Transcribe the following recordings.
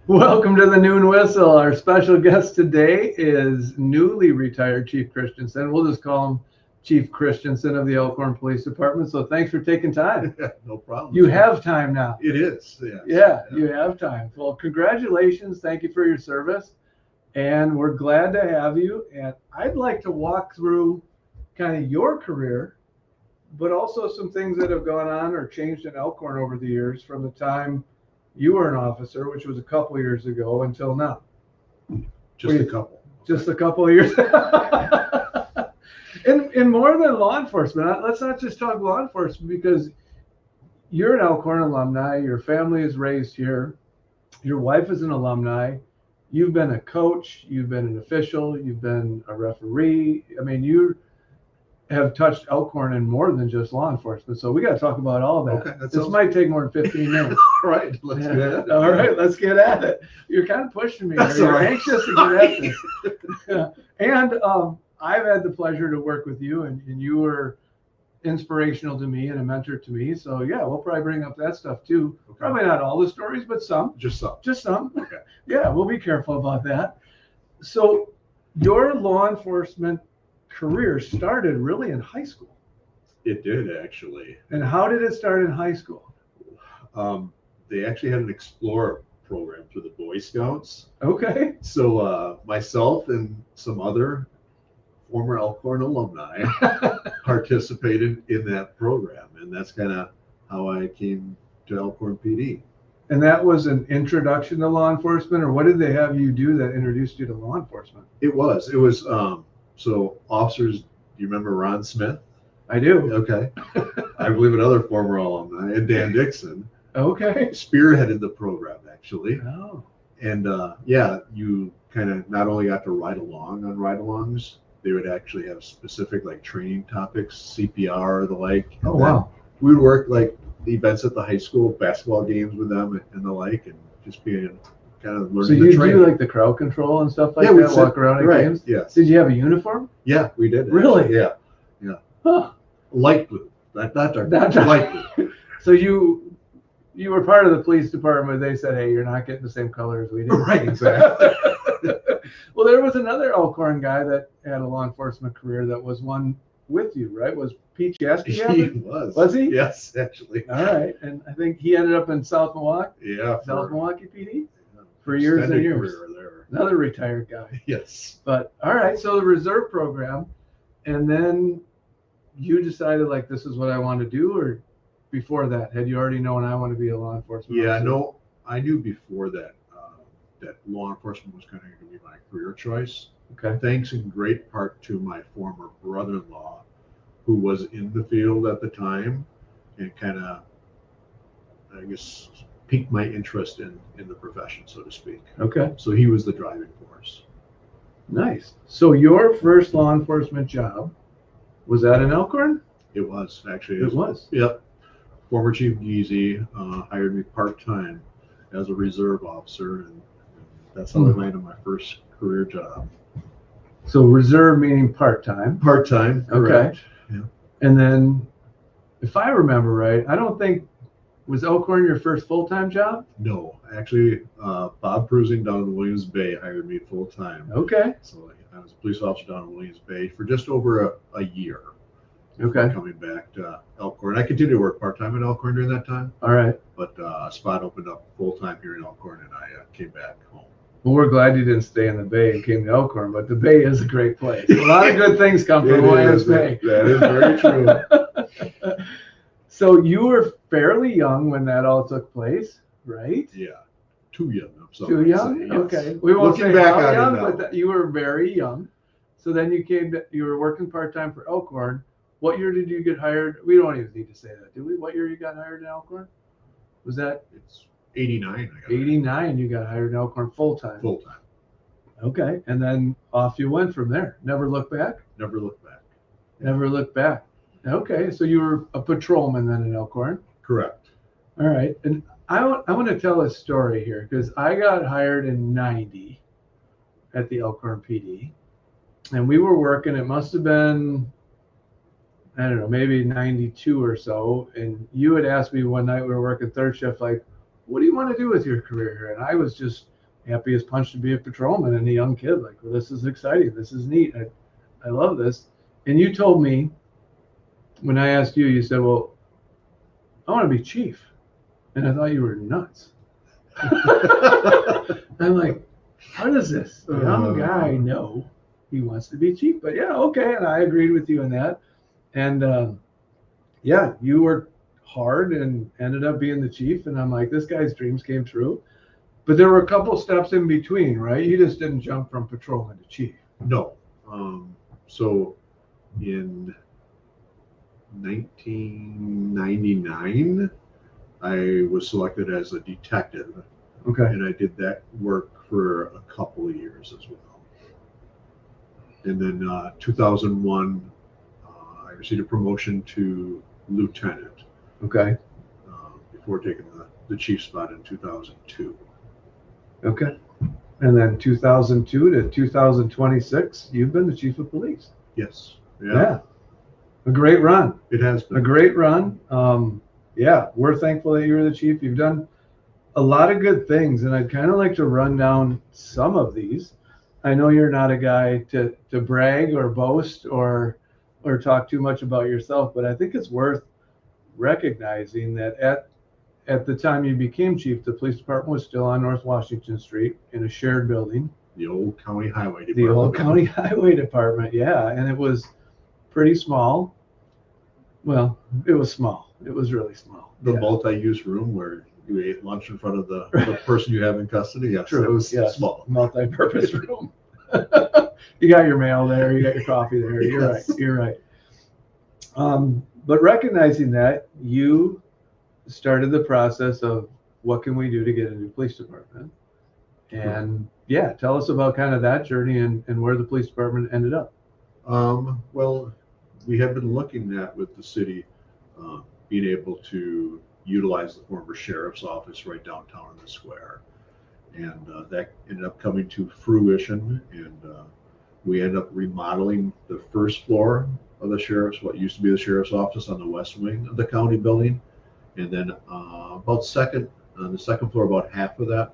Welcome to the Noon Whistle. Our special guest today is newly retired Chief Christensen. We'll just call him Chief Christensen of the Elkhorn Police Department. So thanks for taking time. No problem. You have time now. It is. Yes. Yeah, you have time. Well, congratulations. Thank you for your service. And we're glad to have you. And I'd like to walk through kind of your career, but also some things that have gone on or changed in Elkhorn over the years from the time you were an officer, which was a couple years ago, until now. Just a couple. Just a couple of years. in more than law enforcement, let's not just talk law enforcement, because you're an Elkhorn alumni. Your family is raised here. Your wife is an alumni. You've been a coach. You've been an official. You've been a referee. I mean, you have touched Elkhorn in more than just law enforcement. So we got to talk about all that. Okay, this might take more than 15 minutes. All right, let's get at it. All right, let's get at it. You're kind of pushing me. That's You're all right. anxious to get at this. Yeah. And I've had the pleasure to work with you, and you were inspirational to me and a mentor to me. So yeah, we'll probably bring up that stuff too. Okay. Probably not all the stories, but some. Just some. Just some. Okay. Yeah, we'll be careful about that. So your law enforcement career started really in high school. It did, actually. And how did it start in high school? They actually had an Explorer program through the Boy Scouts. Okay. So myself and some other former Elkhorn alumni participated in that program. And that's kind of how I came to Elkhorn PD. And that was an introduction to law enforcement, or what did they have you do that introduced you to law enforcement? It was. So officers, do you remember Ron Smith? I do. Okay. I believe another former alumni, and Dan Dixon, Okay. spearheaded the program, actually. Oh. And yeah, you kind of not only got to ride along on ride-alongs, they would actually have specific like training topics, CPR or the like. Oh, wow. We would work like the events at the high school, basketball games with them and the like, and just being kind of learning So the you training. do like the crowd control and stuff like Yeah, we'd that, sit- walk around at right, games? yes. Did you have a uniform? Yeah, we did. Really? Actually. Yeah. Huh. Light blue. Not dark. Not dark. Light blue. So you were part of the police department. They said, hey, you're not getting the same color as we did. Right, exactly. Well, there was another Elkhorn guy that had a law enforcement career that was one with you, right? Was Pete Jaski? He was. Was he? Yes, actually. All right. And I think he ended up in South Milwaukee, Yeah. South Milwaukee PD for years and extended years. career there. Another retired guy. Yes. But all right. So the reserve program, and then you decided like this is what I want to do, or before that, had you already known I want to be a law enforcement Yeah, officer? no, I knew before that that law enforcement was kind of going to be my career choice. Okay. Thanks in great part to my former brother-in-law, who was in the field at the time, and kind of, I guess, piqued my interest in the profession, so to speak. Okay. So he was the driving force. Nice. So your first law enforcement job was that in Elkhorn? It was actually. It was. Yep. Former Chief Geezy hired me part-time as a reserve officer, and that's how I landed my first career job. So reserve meaning part-time. Part-time, correct. Yeah. And then, if I remember right, I don't think, was Elkhorn your first full-time job? No, actually, Bob Prusing down in Williams Bay hired me full-time. Okay. So I was a police officer down in Williams Bay for just over a year. Okay. Coming back to Elkhorn. I continued to work part-time in Elkhorn during that time, All right. but a spot opened up full-time here in Elkhorn, and I came back home. Well, we're glad you didn't stay in the Bay and came to Elkhorn, but the Bay is a great place. A lot of good things come from Williams Bay. That is very true. So you were fairly young when that all took place, right? Yeah, too young. I'm sorry Too to young? say, yes. Okay. We won't Looking say back how on it young, now. but you were very young. So then you were working part-time for Elkhorn. What year did you get hired? We don't even need to say that, do we? What year you got hired in Elkhorn? Was that It's 89. I got 89 you got hired in Elkhorn full-time? full-time. Okay. And then off you went from there. Never looked back? Never looked back. Never looked back. Okay. So you were a patrolman then in Elkhorn? Correct. All right. And I want to tell a story here because I got hired in 90 at the Elkhorn PD. And we were working, it must have been, I don't know, maybe 92 or so. And you had asked me one night, we were working third shift, like, what do you want to do with your career here? And I was just happy as punch to be a patrolman and a young kid. Like, well, this is exciting. This is neat. I love this. And you told me when I asked you, you said, well, I want to be chief. And I thought you were nuts. I'm like, how does this young guy know he wants to be chief? But yeah, okay. And I agreed with you on that. And yeah, you worked hard and ended up being the chief. And I'm like, this guy's dreams came true. But there were a couple steps in between, right? You just didn't jump from patrolman to chief. No. So in 1999, I was selected as a detective. Okay. And I did that work for a couple of years as well. And then 2001, I received a promotion to lieutenant. Okay. Before taking the chief spot in 2002. Okay. And then 2002 to 2026, you've been the chief of police. Yes. Yeah. A great run. It has been a great run. Yeah, we're thankful that you're the chief. You've done a lot of good things, and I'd kind of like to run down some of these. I know you're not a guy to brag or boast or talk too much about yourself, but I think it's worth recognizing that at the time you became chief, the police department was still on North Washington Street in a shared building. The old county highway department. The old county highway department, yeah, and it was pretty small. Well, it was small. It was really small. The multi-use room where you ate lunch in front of the person you have in custody. Yes, true. It was small. Multi-purpose room. You got your mail there. You got your coffee there. You're right. You're right. But recognizing that, you started the process of what can we do to get a new police department? And yeah, tell us about kind of that journey and where the police department ended up. Well, we have been looking at with the city being able to utilize the former sheriff's office right downtown in the square. And that ended up coming to fruition. And we ended up remodeling the first floor of what used to be the sheriff's office on the west wing of the county building. And then on the second floor, about half of that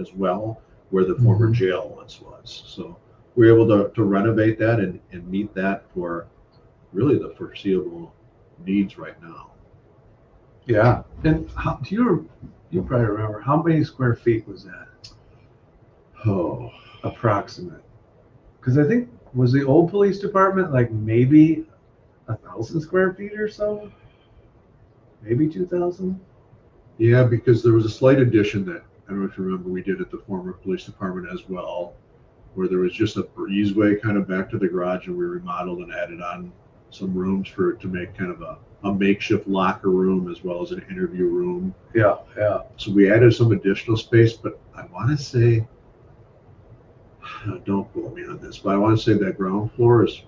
as well, where the former jail once was. So we were able to renovate that and meet that for really the foreseeable needs right now. Yeah. And you probably remember, how many square feet was that? Oh, approximate. Because I think, was the old police department like maybe 1,000 square feet or so? Maybe 2,000? Yeah, because there was a slight addition that, I don't know if you remember, we did at the former police department as well, where there was just a breezeway kind of back to the garage, and we remodeled and added on some rooms to make kind of a makeshift locker room as well as an interview room. Yeah, yeah. So we added some additional space, but I want to say, don't quote me on this, but I want to say that ground floor is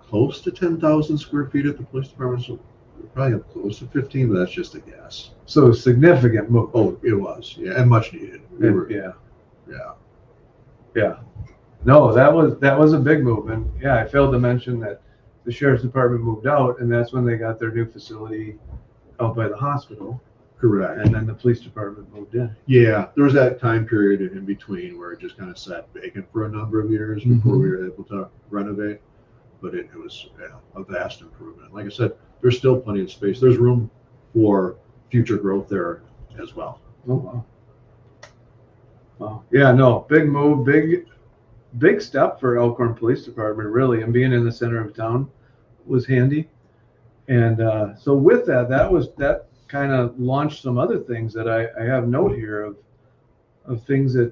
close to 10,000 square feet at the police department. So we probably have close to 15, but that's just a guess. So significant move. Oh, it was, yeah, and much needed. Yeah. Yeah. No, that was a big move, and yeah, I failed to mention that the sheriff's department moved out, and that's when they got their new facility out by the hospital. Correct. And then the police department moved in. Yeah, there was that time period in between where it just kind of sat vacant for a number of years before we were able to renovate. But it was a vast improvement. Like I said, there's still plenty of space. There's room for future growth there as well. Oh, wow. Wow. Yeah, no, big move, big step for Elkhorn Police Department, really, and being in the center of town was handy. And so with that kind of launched some other things that I have note here of things that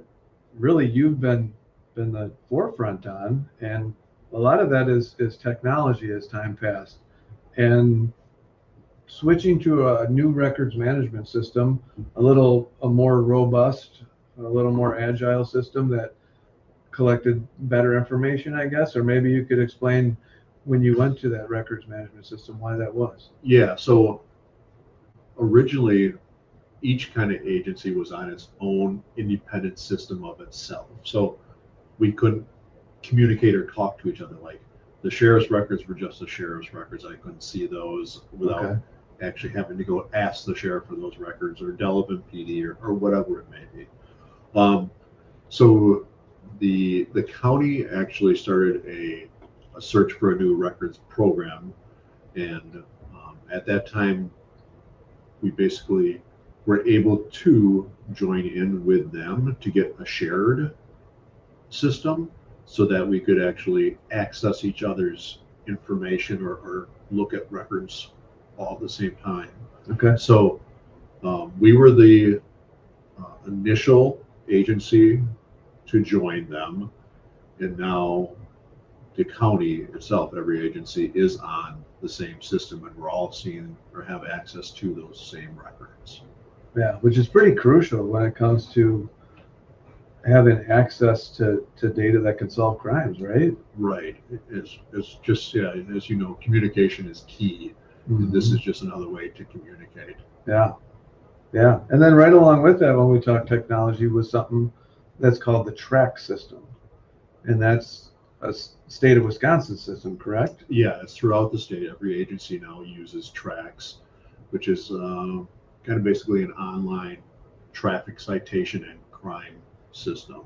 really you've been the forefront on, and a lot of that is technology as time passed, and switching to a new records management system, a more robust, a little more agile system that collected better information, I guess. Or maybe you could explain when you went to that records management system why that was. Yeah, so originally each kind of agency was on its own independent system of itself, so we couldn't communicate or talk to each other. Like the sheriff's records were just the sheriff's records. I couldn't see those without actually having to go ask the sheriff for those records, or Delavan PD, or whatever it may be. So the county actually started a search for a new records program, and at that time we basically were able to join in with them to get a shared system so that we could actually access each other's information, or look at records all at the same time. Okay. So we were the initial agency to join them, and now the county itself, every agency is on the same system, and we're all seeing or have access to those same records. Yeah, which is pretty crucial when it comes to having access to data that can solve crimes, right? Right. It's just, yeah, as you know, communication is key. Mm-hmm. And this is just another way to communicate. Yeah. Yeah. And then right along with that, when we talk technology, was something that's called the track system. And that's a state of Wisconsin system, correct? Yeah, it's throughout the state. Every agency now uses tracks, which is kind of basically an online traffic citation and crime system.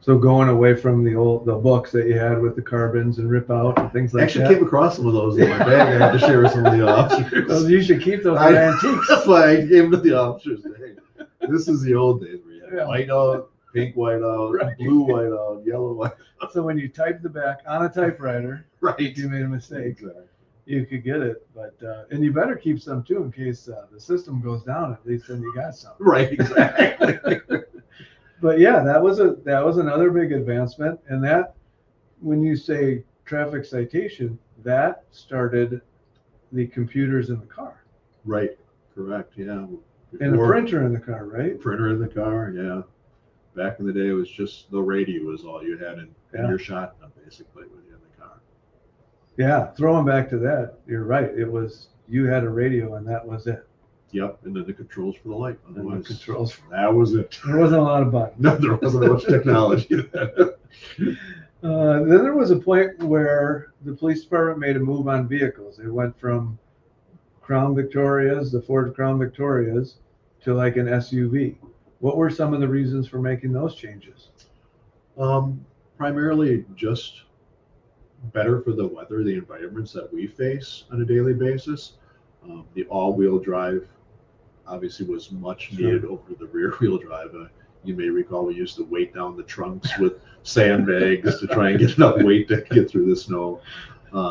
So going away from the books that you had with the carbons and rip out and things like that. I actually came across some of those in my bag. I had to share with some of the officers. Well, you should keep those antiques. That's why I gave them to the officers. Hey, this is the old days where you had white out, pink white out, right, blue white out, yellow white out. So when you typed the back on a typewriter, right, you made a mistake. Exactly. You could get it, but and you better keep some too in case the system goes down. At least then you got some. Right, exactly. But yeah, that was another big advancement, and that, when you say traffic citation, that started the computers in the car. Right, correct, yeah. And a printer in the car, right? Printer in the car, yeah. Back in the day, it was just the radio was all you had in your shotgun, basically, with you in the car. Yeah, throwing back to that, you're right. It was, you had a radio and that was it. Yep, and then the controls for the light. Otherwise, that was it. There wasn't a lot of buttons. No, there wasn't much technology. Then there was a point where the police department made a move on vehicles. It went from Crown Victorias, the Ford Crown Victorias, to like an SUV. What were some of the reasons for making those changes? Primarily just better for the weather, the environments that we face on a daily basis. The all-wheel drive obviously was much needed over the rear-wheel drive. You may recall we used to weight down the trunks with sandbags to try and get enough weight to get through the snow.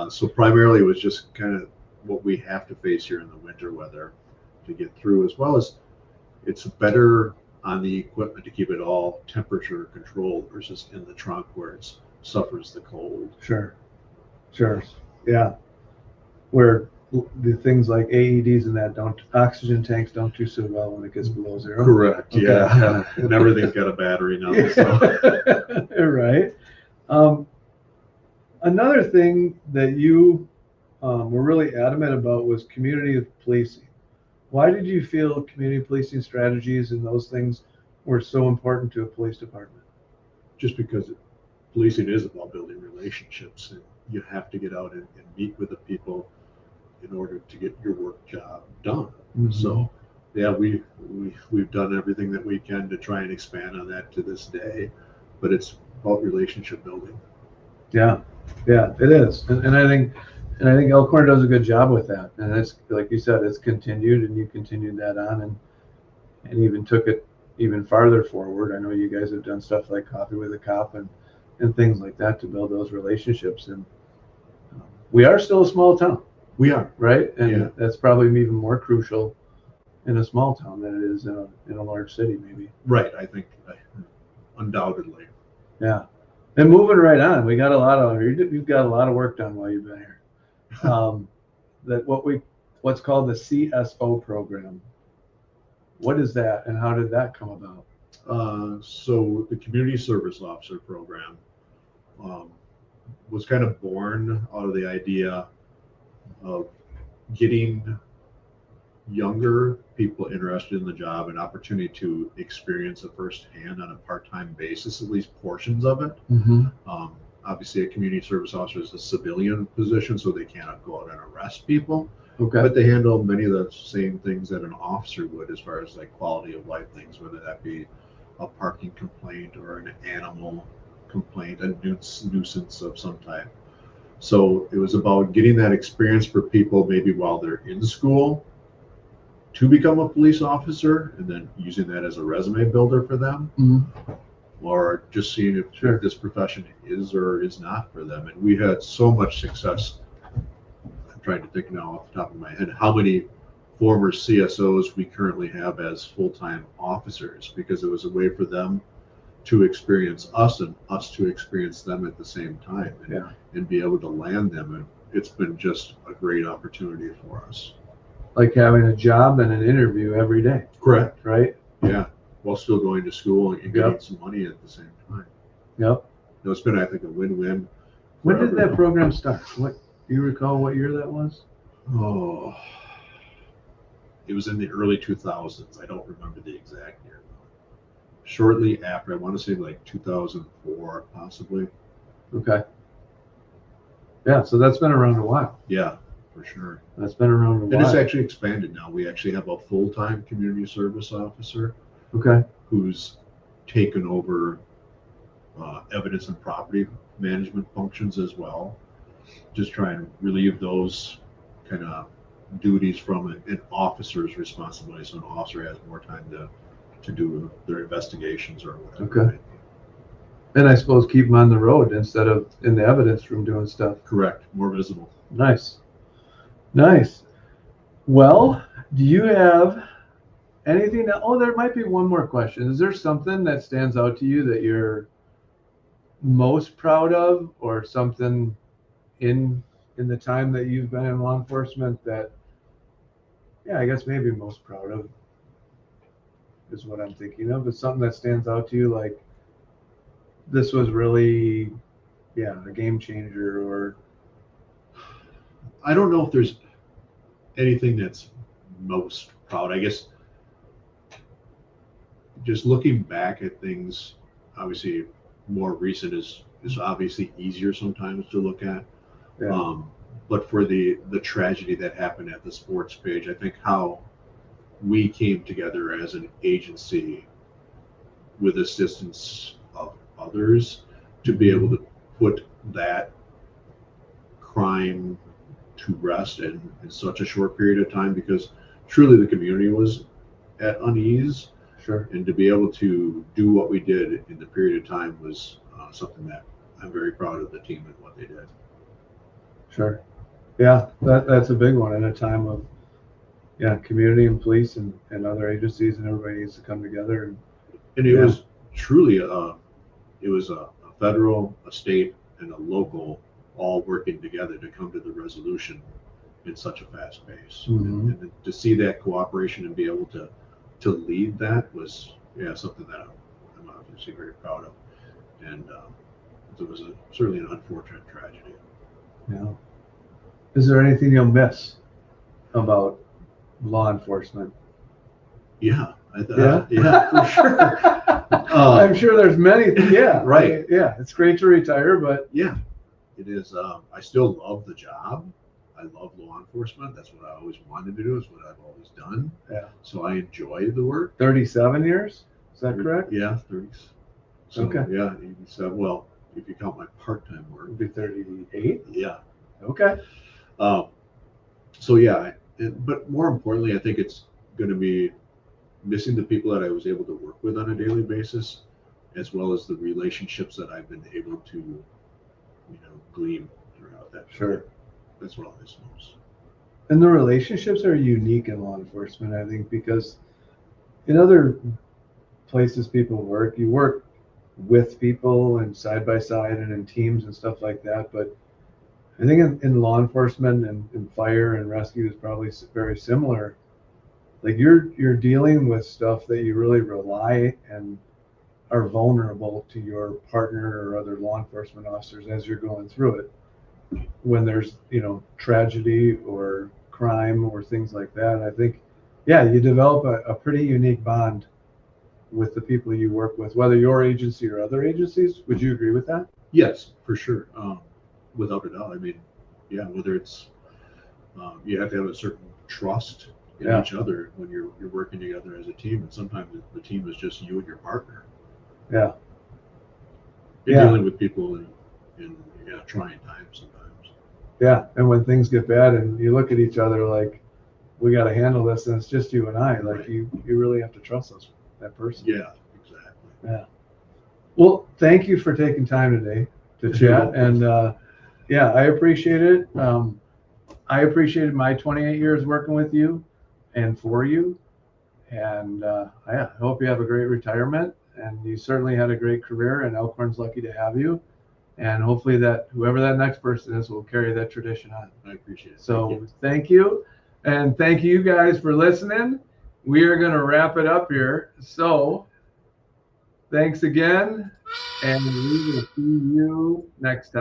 So primarily it was just kind of what we have to face here in the winter weather to get through, as well as it's better on the equipment to keep it all temperature controlled versus in the trunk where it suffers the cold. Sure. Yeah. Where the things like AEDs and that oxygen tanks don't do so well when it gets below zero. Correct. Okay. Yeah. And everything's got a battery now. So. Right. Another thing that you were really adamant about was community policing. Why did you feel community policing strategies and those things were so important to a police department? Just because policing is about building relationships, and you have to get out and meet with the people in order to get your work job done. Mm-hmm. So yeah, we've done everything that we can to try and expand on that to this day, but it's about relationship building. Yeah, it is. And I think Elkhorn does a good job with that. And it's, like you said, it's continued, and you continued that on and even took it even farther forward. I know you guys have done stuff like Coffee with a Cop and things like that to build those relationships. And we are still a small town. We are. Right? And that's probably even more crucial in a small town than it is in a large city, maybe. Right. I think undoubtedly. Yeah. And moving right on, you've got a lot of work done while you've been here. What's called the CSO program. What is that, and how did that come about? So the Community Service Officer program was kind of born out of the idea of getting younger people interested in the job, an opportunity to experience it firsthand on a part-time basis, at least portions of it. Mm-hmm. obviously a community service officer is a civilian position, so they cannot go out and arrest people. Okay. But they handle many of the same things that an officer would, as far as like quality of life things, whether that be a parking complaint or an animal complaint, a nuisance of some type. So it was about getting that experience for people maybe while they're in school to become a police officer, and then using that as a resume builder for them, or just seeing if this profession is or is not for them. And we had so much success. I'm trying to think now off the top of my head how many former CSOs we currently have as full-time officers, because it was a way for them to experience us and us to experience them at the same time, and be able to land them. And it's been just a great opportunity for us. Like having a job and an interview every day. Correct. Right? Yeah. While still going to school and getting some money at the same time. Yep. It's been, I think, a win-win. When did that program start? What do you recall what year that was? Oh, it was in the early 2000s. I don't remember the exact year. Shortly after, I want to say like 2004, possibly. Okay. Yeah, so that's been around a while. Yeah, for sure. That's been around a while. And it's actually expanded now. We actually have a full-time community service officer. Okay. Who's taken over evidence and property management functions as well. Just trying to relieve those kind of duties from an officer's responsibility, so an officer has more time to do their investigations or whatever. Okay. And I suppose keep them on the road instead of in the evidence room doing stuff. Correct. More visible. Nice. Nice. Well, do you have anything that, there might be one more question. Is there something that stands out to you that you're most proud of, or something in the time that you've been in law enforcement that, I guess maybe most proud of is what I'm thinking of. Is something that stands out to you, like this was really, a game changer? Or I don't know if there's anything that's most proud. I guess just looking back at things, obviously more recent is obviously easier sometimes to look at. But for the tragedy that happened at the sports page, I think how we came together as an agency with assistance of others to be able to put that crime to rest in such a short period of time, because truly the community was at unease. Sure. And to be able to do what we did in the period of time was something that I'm very proud of the team and what they did. Sure. Yeah, that's a big one in a time of community and police and other agencies, and everybody needs to come together. And it was truly it was a federal, a state, and a local all working together to come to the resolution in such a fast pace. And to see that cooperation and be able to lead that was something that I'm obviously very proud of. And it was certainly an unfortunate tragedy. Yeah. Is there anything you'll miss about law enforcement? Yeah, for sure. I'm sure there's many. Yeah, right. Yeah, it's great to retire, but it is. I still love the job. I love law enforcement. That's what I always wanted to do. Is what I've always done. Yeah. So I enjoy the work. 37 years. Is that correct? Yeah, 30. So, okay. Yeah, 87. Well, if you count my part-time work, it'd be 38. Yeah. Okay. So yeah, but more importantly, I think it's going to be missing the people that I was able to work with on a daily basis, as well as the relationships that I've been able to, glean throughout that. Sure. That's what I miss most. And the relationships are unique in law enforcement, I think, because in other places people work, you work with people and side by side and in teams and stuff like that. But I think in law enforcement and fire and rescue is probably very similar. Like you're dealing with stuff that you really rely and are vulnerable to your partner or other law enforcement officers as you're going through it. When there's, tragedy or crime or things like that, I think, you develop a pretty unique bond with the people you work with, whether your agency or other agencies. Would you agree with that? Yes, for sure. Without a doubt. I mean, yeah, whether it's you have to have a certain trust in Yeah. each other when you're working together as a team, and sometimes the team is just you and your partner. Yeah. You're Yeah. dealing with people in trying times sometimes. Yeah. And when things get bad and you look at each other like, we got to handle this, and it's just you and I, like Right. you really have to trust that person. Yeah, exactly. Yeah. Well, thank you for taking time today to You're chat. welcome. And yeah, I appreciate it. I appreciated my 28 years working with you and for you. And yeah, I hope you have a great retirement. And you certainly had a great career, and Elkhorn's lucky to have you. And hopefully that whoever that next person is will carry that tradition on. I appreciate it. So thank you. And thank you guys for listening. We are going to wrap it up here. So thanks again. And we will see you next time.